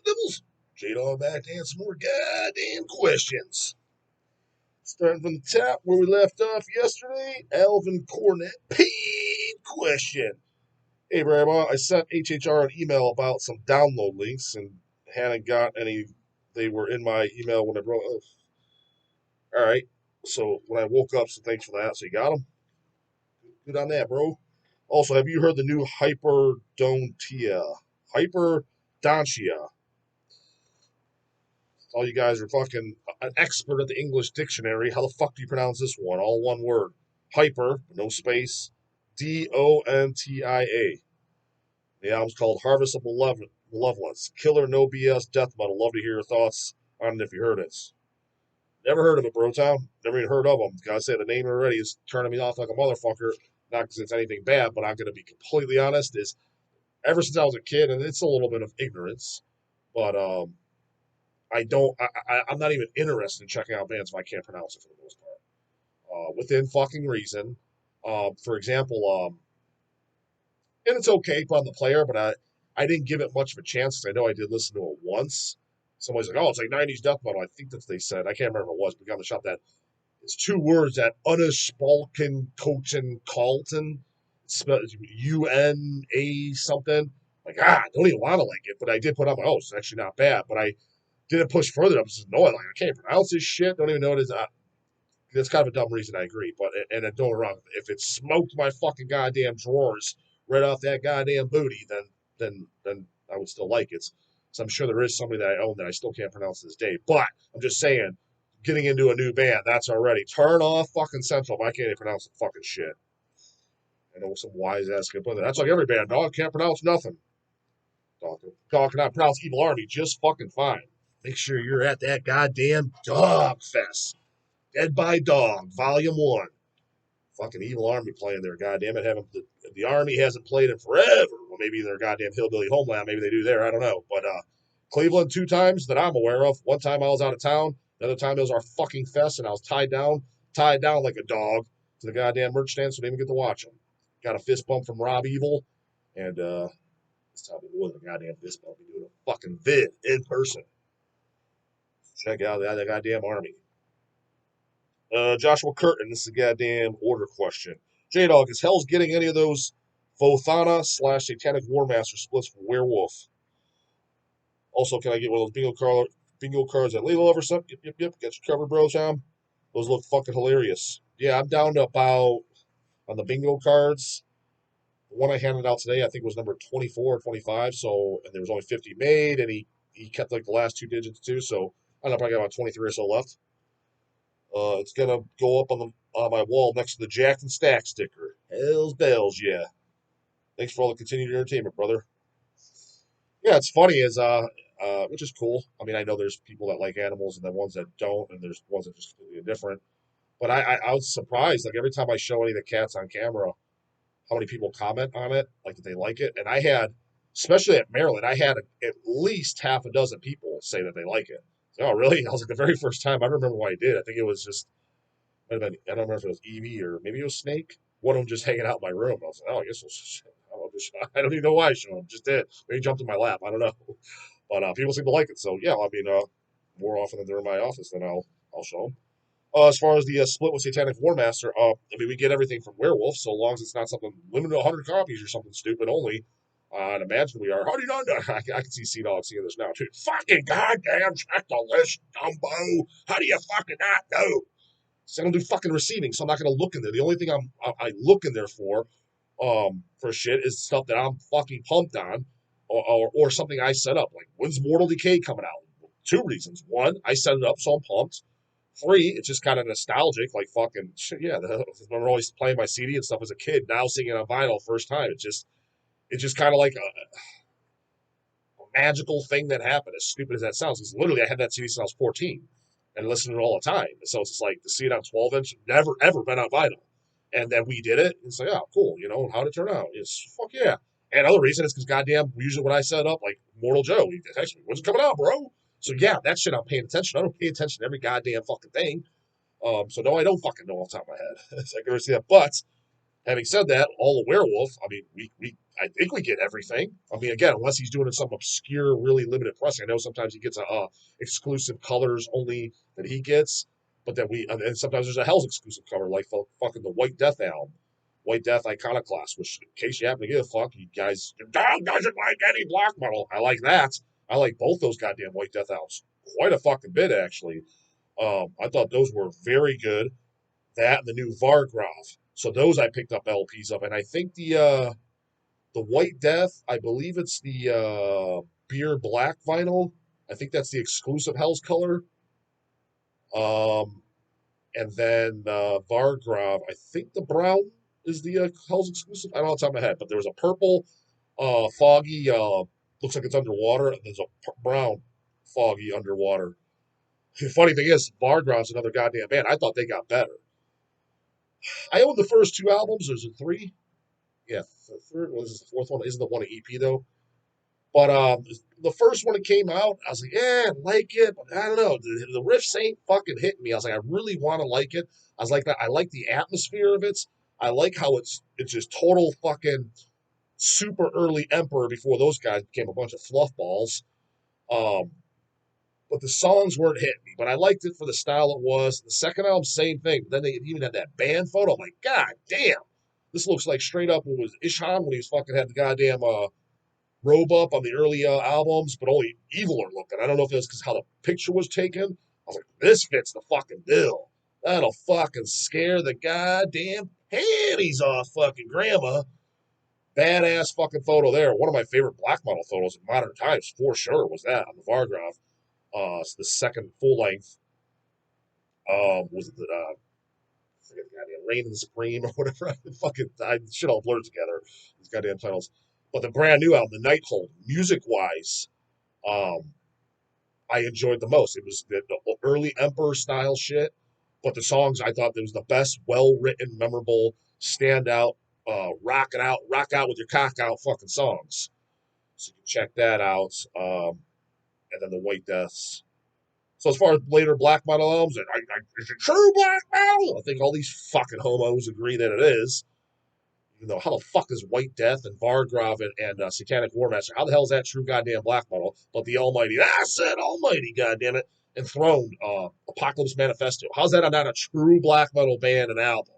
the Nibbles. J-Dawg back to answer more goddamn questions. Starting from the top where we left off yesterday, Alvin Cornet, paid question. Hey, Grandma, I sent HHR an email about some download links and hadn't got any. They were in my email when I wrote. Oh, all right. So when I woke up, so thanks for that. So you got them? Good on that, bro. Also, have you heard the new hyperdontia? Hyperdontia. All you guys are fucking an expert at the English dictionary. How the fuck do you pronounce this one? All one word. Hyper, no space. Dontia. The album's called Harvest of Malevolence. Killer, no BS, death metal. Love to hear your thoughts on it if you heard it. Never heard of it, Bro Town. Never even heard of them. Gotta say, the name already is turning me off like a motherfucker. Not because it's anything bad, but I'm gonna be completely honest. Is ever since I was a kid, and it's a little bit of ignorance, but I don't. I'm not even interested in checking out bands if I can't pronounce it for the most part. Within fucking reason. For example, and it's okay on the player, but I didn't give it much of a chance because I know I did listen to it once. Somebody's like, "Oh, it's like '90s death metal." I think that's what they said. I can't remember what it was, but we got on the shop that it's two words that Unaspalken Cochen Carlton, spelled UNA something. Like, I don't even want to like it, but I did put up. Oh, it's actually not bad, but I didn't push further. I was just no, like I can't pronounce this shit. Don't even know what it is. That's kind of a dumb reason. I agree, but and don't get me wrong. If it smoked my fucking goddamn drawers right off that goddamn booty, then I would still like it. So I'm sure there is somebody that I own that I still can't pronounce to this day. But I'm just saying, getting into a new band, that's already turn off fucking Central. If I can't even pronounce the fucking shit. I know some wise ass can put that. That's like every band. Dog can't pronounce nothing. Dog cannot pronounce Evil Army just fucking fine. Make sure you're at that goddamn Dog Fest. Dead by Dog, Volume 1. Fucking Evil Army playing there, goddamn it. The Army hasn't played in forever. Well, maybe their goddamn hillbilly homeland, maybe they do there, I don't know. But Cleveland 2 times that I'm aware of. One time I was out of town, the other time it was our fucking fest, and I was tied down like a dog to the goddamn merch stand, so I didn't even get to watch them. Got a fist bump from Rob Evil, and this time it wasn't a goddamn fist bump. We doing a fucking vid in person. Check out that goddamn Army. Joshua Curtin, this is a goddamn order question. J-Dawg, is Hell's getting any of those Vothana / Satanic Warmaster splits for Werewolf? Also, can I get one of those bingo cards that Layla or something? Yep. Got you covered, bro, Tom. Those look fucking hilarious. Yeah, I'm down to about, on the bingo cards, the one I handed out today, I think was number 24 or 25, so, and there was only 50 made, and he kept like the last 2 digits too, so I don't know, probably got about 23 or so left. It's gonna go up on my wall next to the Jack and Stack sticker. Hell's bells, yeah. Thanks for all the continued entertainment, brother. Yeah, it's funny is which is cool. I mean, I know there's people that like animals and then ones that don't, and there's ones that are just completely indifferent. But I was surprised. Like every time I show any of the cats on camera, how many people comment on it, like that they like it. And I had, especially at Maryland, I had at least half a dozen people say that they like it. So, oh, really? I was like the very first time. I don't remember why I did. I think it was just I don't remember if it was Evie or maybe it was Snake. One of them just hanging out in my room. I was like, oh, I guess I don't even know why I showed him. Just did. Maybe he jumped in my lap. I don't know. But people seem to like it. So yeah, I mean, more often than they're in my office, then I'll show them. As far as the split with Satanic Warmaster, I mean, we get everything from Werewolf, so long as it's not something limited to 100 copies or something stupid only. I'd imagine we are. How do you not know? I can see C-Dog seeing this now, too. Fucking goddamn check the list, Dumbo. How do you fucking not know? So I don't do fucking receiving, so I'm not going to look in there. The only thing I look in there for shit is stuff that I'm fucking pumped on, or something I set up. Like, when's Mortal Decay coming out? 2 reasons. One, I set it up, so I'm pumped. 3, it's just kind of nostalgic, like fucking shit. Yeah, I remember always playing my CD and stuff as a kid. Now seeing it on vinyl first time, it's just kind of like a magical thing that happened. As stupid as that sounds, because literally I had that CD since I was 14 and listened to it all the time. So it's just like to see it on 12-inch, never ever been on vinyl. And then we did it. It's like, oh, cool. You know, how'd it turn out? It's fuck yeah. And another reason is because goddamn, usually when I set it up, like Mortal Joe, he texts me, when's it coming out, bro? So yeah, that shit I'm paying attention. I don't pay attention to every goddamn fucking thing. So no, I don't fucking know off the top of my head. So I can never see that. But having said that, all the Werewolf, I mean, I think we get everything. I mean, again, unless he's doing some obscure, really limited pressing. I know sometimes he gets a exclusive colors only that he gets, but then and sometimes there's a Hell's exclusive cover like fucking the White Death album, White Death Iconoclast. Which, in case you happen to give a fuck, you guys, Dawg doesn't like any black metal. I like that. I like both those goddamn White Death albums quite a fucking bit actually. I thought those were very good. That and the new Vargrov. So those I picked up LPs of, and I think the White Death, I believe it's the beer black vinyl. I think that's the exclusive Hell's color. Um, and then Vargrov, I think the brown is the Hell's exclusive. I don't know off the top of my head, but there was a purple, foggy, looks like it's underwater, and there's a brown, foggy underwater. The funny thing is, Vargrov's another goddamn band. I thought they got better. I own the first two albums. There's a three. Yeah, the third one is the fourth one. Isn't the one an EP though? But the first one that came out, I was like, yeah, I like it, but I don't know. The riffs ain't fucking hitting me. I was like, I really want to like it. I was like that. I like the atmosphere of it. I like how it's just total fucking super early Emperor before those guys became a bunch of fluff balls. Um, but the songs weren't hitting me. But I liked it for the style it was. The second album, same thing. But then they even had that band photo. I'm like, God damn, this looks like straight up what was Isham when he was fucking had the goddamn robe up on the early albums, but only eviler looking. I don't know if it was because how the picture was taken. I was like, this fits the fucking bill. That'll fucking scare the goddamn panties off fucking grandma. Badass fucking photo there. One of my favorite black model photos in modern times, for sure, was that on the Vargrov. It's the second full length. Was it the I forget the goddamn Rain and Supreme or whatever? Fucking shit all blurred together. These goddamn titles. But the brand new album, The Nighthold, music wise, um, I enjoyed the most. It was the early Emperor style shit, but the songs I thought it was the best, well written, memorable, stand out, rock out with your cock out fucking songs. So you can check that out. And then the White Deaths. So as far as later black metal albums, is it true black metal? I think all these fucking homos agree that it is. You know, how the fuck is White Death and Vargrov and Satanic Warmaster? How the hell is that true goddamn black metal? But the Almighty, I said Almighty, goddamn it, Enthroned, Apocalypse Manifesto. How's that not a true black metal band and album?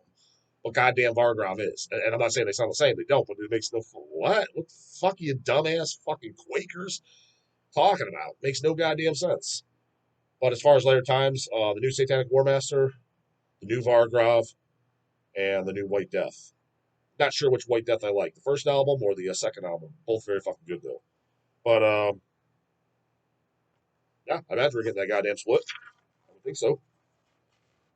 But goddamn Vargrov is. And I'm not saying they sound the same, they don't, but it makes no what? What the fuck are you dumbass fucking Quakers talking about? Makes no goddamn sense. But as far as later times, the new Satanic Warmaster, the new Vargrov, and the new White Death. Not sure which White Death I like, the first album or the second album. Both very fucking good though. But yeah, I imagine we're getting that goddamn split. I would think so.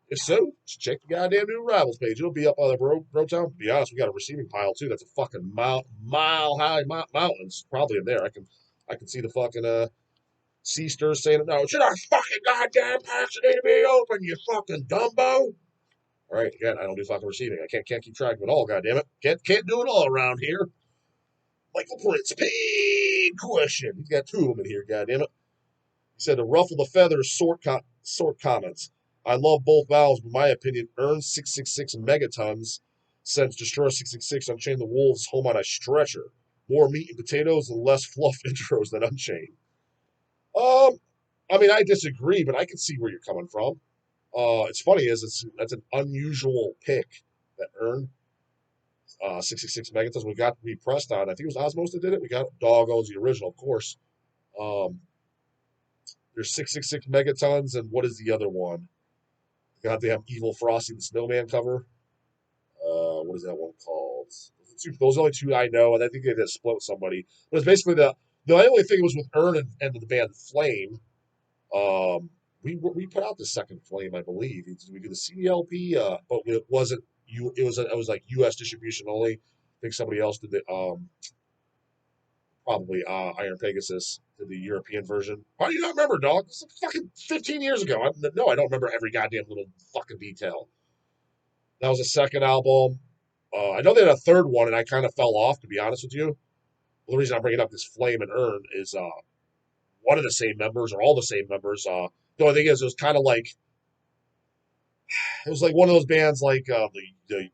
If so, check the goddamn new Rivals page. It'll be up on the Bro Town. To be honest, we got a receiving pile too. That's a fucking mile high mountains probably in there. I can see the fucking sea stirs saying it now. Should our fucking goddamn packs need to be open? You fucking Dumbo. All right, again, I don't do fucking receiving. I can't keep track of it all. Goddamn it, can't do it all around here. Michael Prince, paid question. He's got two of them in here, goddammit. He said to ruffle the feathers, sort comments. I love both valves, but my opinion, earn 666 megatons, sends Destroyer 666 Unchain the Wolves home on a stretcher. More meat and potatoes and less fluff intros than Unchained. Um, I mean, I disagree, but I can see where you're coming from. It's funny that's an unusual pick that earned 666 megatons. We got repressed on. I think it was Osmos that did it. We got Dawg owns the original, of course. Um, there's 666 megatons, and what is the other one? Goddamn Evil Frosty the Snowman cover. What is that one called? Those are the only two I know, and I think they did split with somebody. But it's basically the only thing was with Ern and the band Flame. We put out the second Flame, I believe. We did the CDLP, but it wasn't. It was like U.S. distribution only. I think somebody else did it. Probably Iron Pegasus did the European version. How do you not remember, dog? This is fucking 15 years ago. No, I don't remember every goddamn little fucking detail. That was the second album. I know they had a third one, and I kind of fell off, to be honest with you. The reason I'm bringing up this Flame and Urn is one of the same members, or all the same members. The only thing is, it was kind of like, it was like one of those bands like the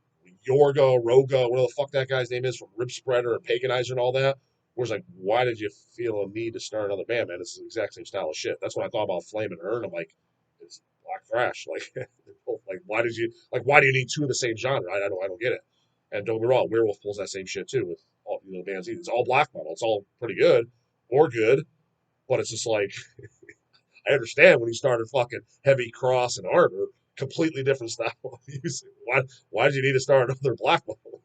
Yorga, Roga, whatever the fuck that guy's name is from Rib Spreader and Paganizer and all that. Whereas like, why did you feel a need to start another band, man? It's the exact same style of shit. That's what I thought about Flame and Earn. I'm like, it's black thrash. Like why do you need two of the same genre? I don't get it. And don't get me wrong, Werewolf pulls that same shit too with all bands. It's all black metal. It's all pretty good or good, but it's just like I understand when he started fucking Heavy Cross and Arbor, completely different style of music. Why did you need to start another black metal?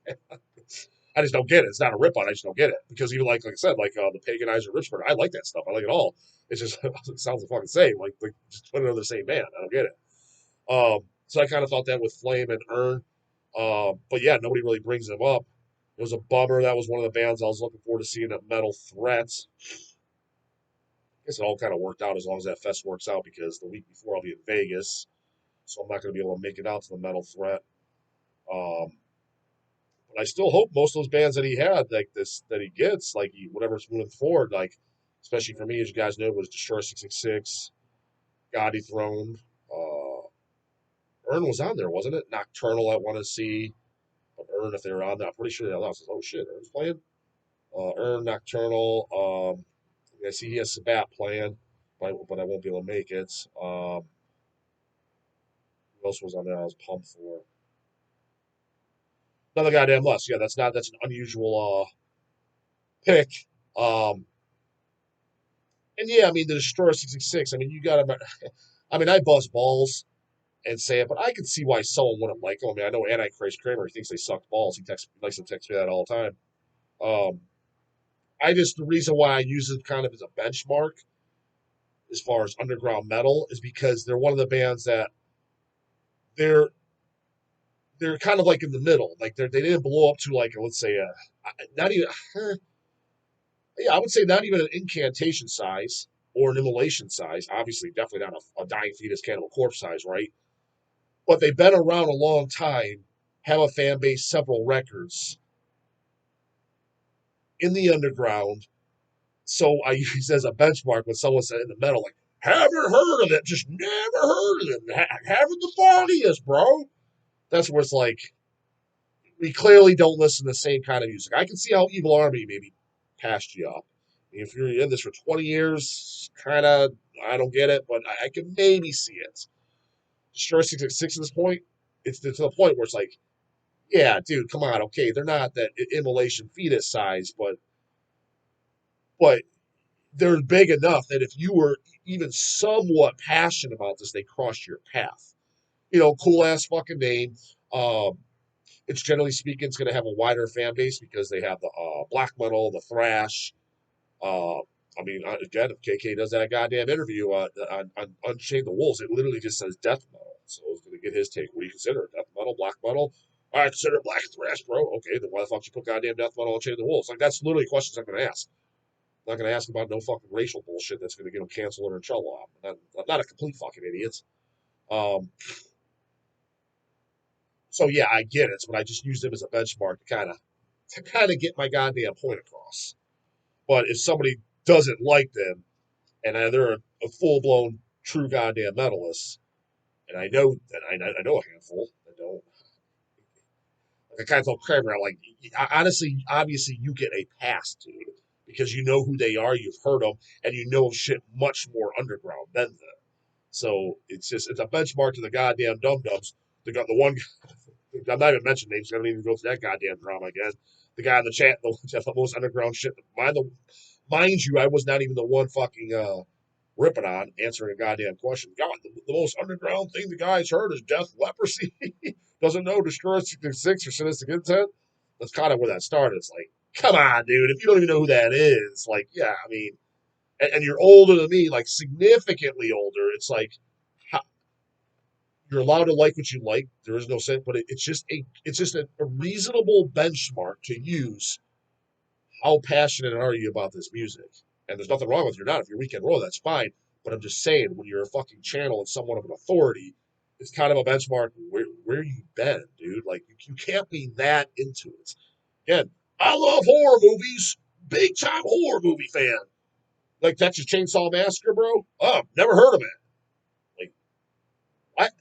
I just don't get it. It's not a rip on. I just don't get it because even like I said, the Paganizer Richmond, I like that stuff. I like it all. It's just it sounds the fucking same. Like just put it under the same band. I don't get it. So I kind of thought that with Flame and Earn. But yeah, nobody really brings them up. It was a bummer. That was one of the bands I was looking forward to seeing at Metal Threats. I guess it all kind of worked out as long as that fest works out because the week before I'll be in Vegas, so I'm not going to be able to make it out to the Metal Threat. Um, but I still hope most of those bands that he had, like this, that he gets, whatever's moving forward, like especially for me, as you guys know, was Destroyer 666, God Dethroned. Earn was on there, wasn't it? Nocturnal, I want to see. But Earn, if they were on there, I'm pretty sure they announced, oh shit, Earn's playing. Earn, Nocturnal. I see he has Sabat playing, but I won't be able to make it. Who else was on there? I was pumped for. Another goddamn lust. Yeah, that's an unusual pick. Um, and yeah, I mean the Destroyer 666. I mean you got to. I mean I bust balls and say it, but I can see why someone wouldn't like them. I mean I know Antichrist Kramer thinks they suck balls. He likes to text me that all the time. Um, the reason why I use it kind of as a benchmark as far as underground metal is because they're one of the bands that they're they're kind of like in the middle. Like they didn't blow up to like let's say not even yeah, I would say not even an incantation size or an immolation size. Obviously, definitely not a dying fetus cannibal corpse size, right? But they've been around a long time, have a fan base, several records in the underground. So I use as a benchmark when someone said in the metal, like, haven't heard of it, just never heard of it. Haven't the foggiest, bro. That's where it's like, we clearly don't listen to the same kind of music. I can see how Evil Army maybe passed you up. If you're in this for 20 years, kind of, I don't get it, but I can maybe see it. Destroy 666 at this point, it's to the point where it's like, yeah, dude, come on, okay, they're not that immolation fetus size, but they're big enough that if you were even somewhat passionate about this, they crossed your path. Cool ass fucking name. Um, it's generally speaking, it's going to have a wider fan base because they have the black metal, the thrash. Uh, again, if KK does that goddamn interview on Unchained the Wolves, it literally just says death metal. So I was going to get his take. What do you consider? Death metal, black metal? I consider it black thrash, bro. Okay, then why the fuck you put goddamn death metal on Unchained the Wolves? Like, that's literally questions I'm going to ask. I'm not going to ask about no fucking racial bullshit that's going to get them canceled or in trouble. I'm not a complete fucking idiot. Um, so yeah, I get it, but I just used him as a benchmark to kind of get my goddamn point across. But if somebody doesn't like them and they're a full blown true goddamn metalist, and I know that I know a handful that don't. Like I kind of told Kramer, like honestly, obviously you get a pass, dude, because you know who they are, you've heard them, and you know shit much more underground than them. So it's a benchmark to the goddamn dum dums. They got the one. I'm not even mentioning names. I don't even go through that goddamn drama again. The guy in the chat, the most underground shit. Mind you, I was not even the one fucking ripping on answering a goddamn question. God, the most underground thing the guy's heard is death leprosy. Doesn't know Destroyer 66 or Sinister Intent. That's kind of where that started. It's like, come on, dude. If you don't even know who that is, like, yeah, I mean, and you're older than me, like significantly older. It's like, how, you're allowed to like what you like. There is no sense, but it's just a reasonable benchmark to use. How passionate are you about this music? And there's nothing wrong with you're not. If you're weekend roll, that's fine. But I'm just saying, when you're a fucking channel and somewhat of an authority, it's kind of a benchmark. Where you been, dude? Like you can't be that into it. Again, I love horror movies. Big time horror movie fan. Like Texas Chainsaw Massacre, bro. Oh, never heard of it. Like what?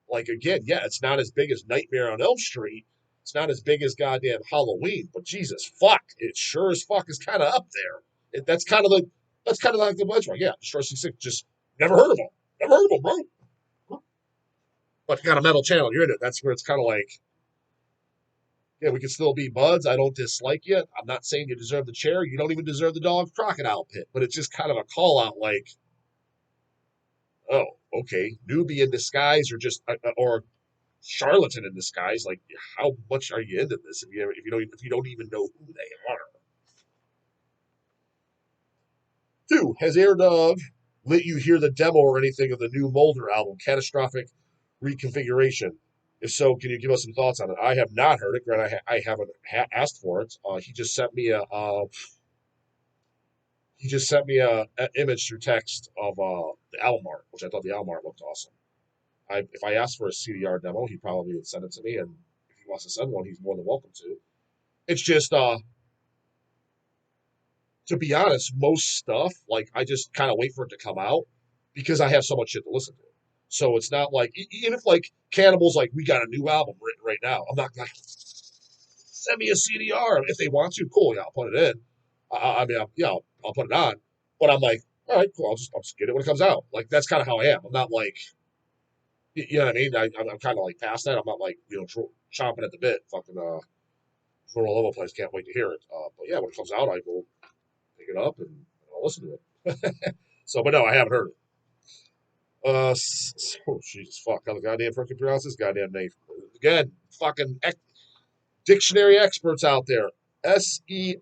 Like again, yeah, it's not as big as Nightmare on Elm Street. It's not as big as goddamn Halloween, but Jesus fuck, it sure as fuck is kind of up there. That's kind of like the benchmark. Yeah, Destroy 66. Just never heard of them. Never heard of them, bro. But you got a metal channel, you're in it. That's where it's kind of like, yeah, we can still be buds. I don't dislike you. I'm not saying you deserve the chair. You don't even deserve the dog crocodile pit. But it's just kind of a call out, like, oh, okay, newbie in disguise, or just or charlatan in disguise. Like, how much are you into this if you don't even know who they are? Two, has Air Dog let you hear the demo or anything of the new Molder album, Catastrophic Reconfiguration? If so, can you give us some thoughts on it? I have not heard it. Grant, I haven't asked for it. He just sent me a image through text of the album art, which I thought the album art looked awesome. If I asked for a CDR demo, he probably would send it to me, and if he wants to send one, he's more than welcome to. It's just to be honest, most stuff, like, I just kind of wait for it to come out because I have so much shit to listen to. So it's not like, even if like Cannibal's like, we got a new album written right now, I'm not like, send me a CDR. If they want to, cool, yeah, I'll put it in. I mean, I'll put it on. But I'm like, all right, cool, I'll just get it when it comes out. Like, that's kind of how I am. I'm not like, you know what I mean? I'm kind of like past that. I'm not like, chomping at the bit, fucking, from all over the place. Can't wait to hear it. But yeah, when it comes out, I will pick it up and I'll listen to it. So, but no, I haven't heard it. Oh, Jesus, fuck. How the goddamn fucking pronounce this goddamn name? Again, fucking dictionary experts out there. Seif.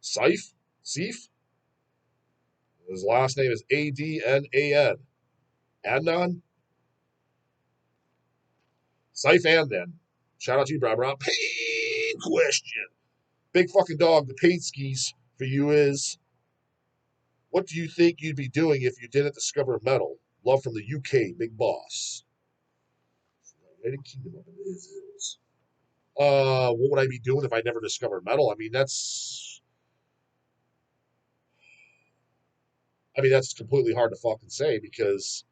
Seif? Seif? His last name is Adnan. Adnan? Seif Andan. Shout out to you, Rob. Pain question. Big fucking dog. The paid skis for you is, what do you think you'd be doing if you didn't discover metal? Love from the UK, Big Boss. United Kingdom of it is. What would I be doing if I never discovered metal? That's completely hard to fucking say because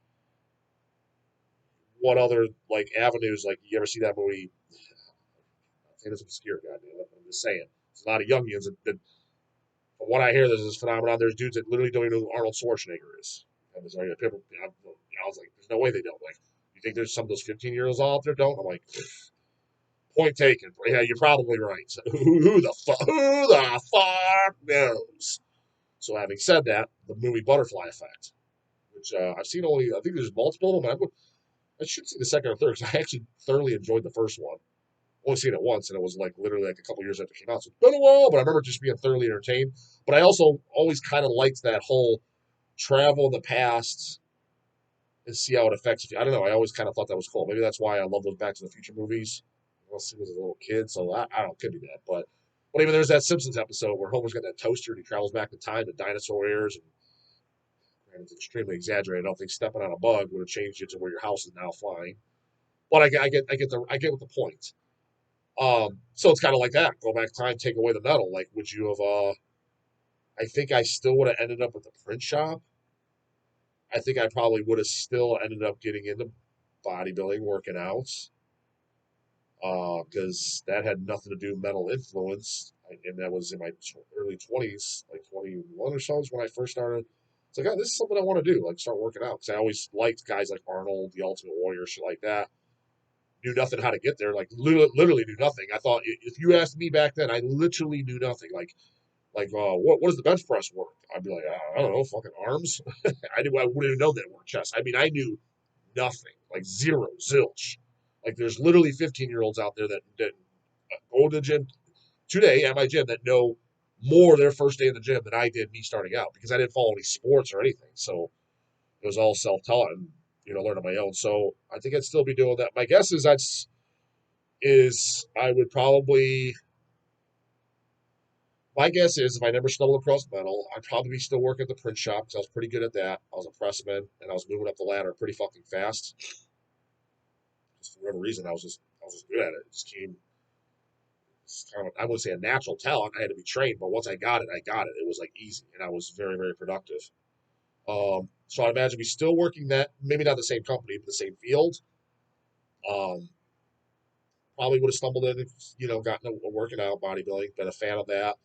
what other like avenues, like, you ever see that movie? I'm saying this obscure, goddamn. I'm just saying. There's a lot of youngins that from what I hear, there's this phenomenon. There's dudes that literally don't even know who Arnold Schwarzenegger is. And there's like people. I was like, there's no way they don't. Like, you think there's some of those 15-year-olds out there don't? I'm like, point taken. Yeah, you're probably right. Who the fuck knows? So having said that, the movie Butterfly Effect, which I've seen only, I think there's multiple of them. I should see the second or third because I actually thoroughly enjoyed the first one. Only seen it once, and it was like literally like a couple years after it came out. So it's been a while, but I remember just being thoroughly entertained. But I also always kind of liked that whole travel in the past and see how it affects you. I don't know. I always kind of thought that was cool. Maybe that's why I love those Back to the Future movies. I see as a little kid, so I don't know, could be that. But even there's that Simpsons episode where Homer's got that toaster and he travels back in time to dinosaur eras, and it's extremely exaggerated. I don't think stepping on a bug would have changed you to where your house is now flying. But I get what the point. So it's kind of like that. Go back in time, take away the metal. Like, would you have? I think I still would have ended up at the print shop. I think I probably would have still ended up getting into bodybuilding, working out, because that had nothing to do with metal influence, and that was in my early 20s, like 21 or so is when I first started. It's like, oh, this is something I want to do, like start working out, because I always liked guys like Arnold, the Ultimate Warrior, shit like that. Knew nothing how to get there, like literally knew nothing. I thought if you asked me back then, I literally knew nothing. What does the bench press work? I'd be like, I don't know, fucking arms. I wouldn't even know that word chest. I mean, I knew nothing, like zero, zilch. Like, there's literally 15-year-olds out there that go to the gym today at my gym that know more their first day in the gym than I did me starting out because I didn't follow any sports or anything. So it was all self-taught and learn on my own. So I think I'd still be doing that. My guess is I would probably. My guess is if I never stumbled across metal, I'd probably be still working at the print shop because I was pretty good at that. I was a pressman and I was moving up the ladder pretty fucking fast. Just for whatever reason, I was just good at it. It just came. Kind of, I wouldn't say a natural talent. I had to be trained, but once I got it, I got it. It was like easy, and I was very, very productive. So I imagine me still working that, maybe not the same company, but the same field. Um, Probably would have stumbled in, gotten a working out, bodybuilding, been a fan of that.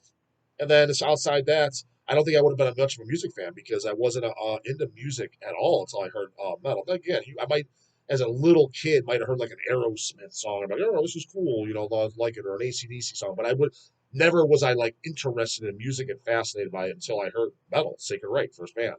And then it's outside that, I don't think I would have been much of a music fan because I wasn't into music at all until I heard metal. But again, I might, as a little kid, might have heard like an Aerosmith song. I'm like, oh, this is cool, I like it, or an AC/DC song. But I would never was I like interested in music and fascinated by it until I heard metal, Sacred Right, first band.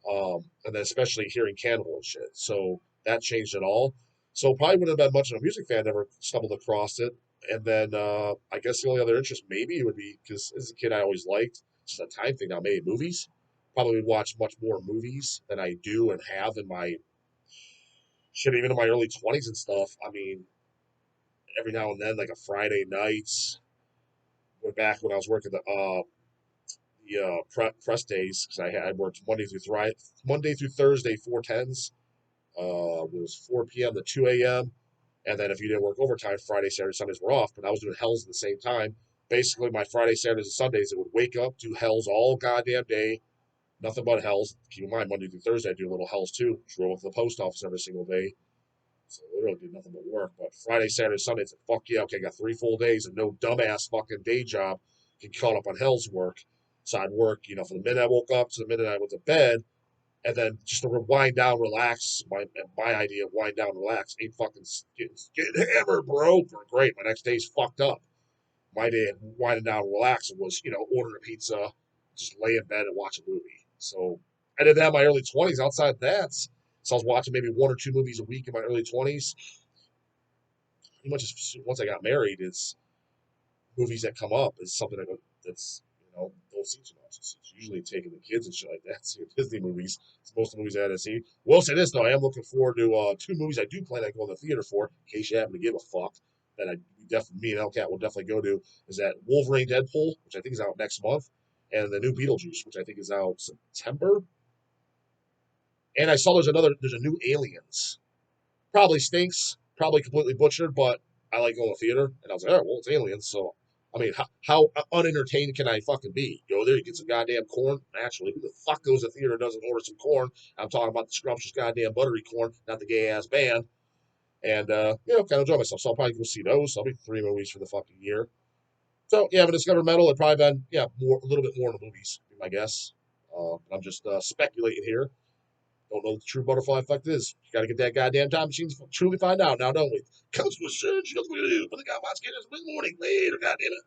And then especially hearing Cannibal and shit. So that changed it all. So probably wouldn't have been much of a music fan, never stumbled across it. And then I guess the only other interest maybe would be because as a kid I always liked, it's just a time thing now, maybe movies. Probably watch much more movies than I do and have in my shit, even in my early 20s and stuff. I mean, every now and then, like a Friday nights, went back when I was working the press days because I worked Monday through Thursday, 410s. It was 4 p.m. to 2 a.m. And then if you didn't work overtime, Friday, Saturday, Sundays were off. But I was doing Hells at the same time. Basically, my Friday, Saturdays, and Sundays, it would wake up, do Hells all goddamn day, nothing but Hells. Keep in mind, Monday through Thursday, I do a little Hells too. Drove to the post office every single day. So I literally did nothing but work. But Friday, Saturday, Sunday, it's like, fuck yeah, okay, I got 3 full days and no dumbass fucking day job can caught up on Hell's work. So I'd work, from the minute I woke up to the minute I went to bed, and then just to wind down, relax. My idea of wind down, relax ain't fucking getting hammered, bro. Great. My next day's fucked up. My day of winding down, relaxing was order a pizza, just lay in bed and watch a movie. So I did that in my early 20s. Outside that, so I was watching maybe 1 or 2 movies a week in my early 20s. Pretty much once I got married, is movies that come up is something that's don't see too much. It's usually taking the kids and shit like that, seeing Disney movies. It's most of the movies I had to see. Will say this though, I am looking forward to 2 movies I do plan on going to the theater for, in case you happen to give a fuck. That I definitely, me and Elcat will definitely go to, is that Wolverine Deadpool, which I think is out next month, and the new Beetlejuice, which I think is out September. And I saw there's a new Aliens. Probably stinks, probably completely butchered, but I like going to theater. And I was like, all right, well, it's aliens. So, I mean, how unentertained can I fucking be? Go there, you get some goddamn corn. Naturally, who the fuck goes to theater and doesn't order some corn? I'm talking about the scrumptious goddamn buttery corn, not the gay ass band. And, kind of enjoy myself. So I'll probably go see those. I'll be 3 movies for the fucking year. So, yeah, if I discovered metal, it'd probably been, a little bit more in the movies, be my guess. I'm just speculating here. Don't know what the true butterfly effect is. You got to get that goddamn time machine to truly find out now, don't we? Comes with surge, goes with you. But the guy wants to get us this morning. Later, goddamn it.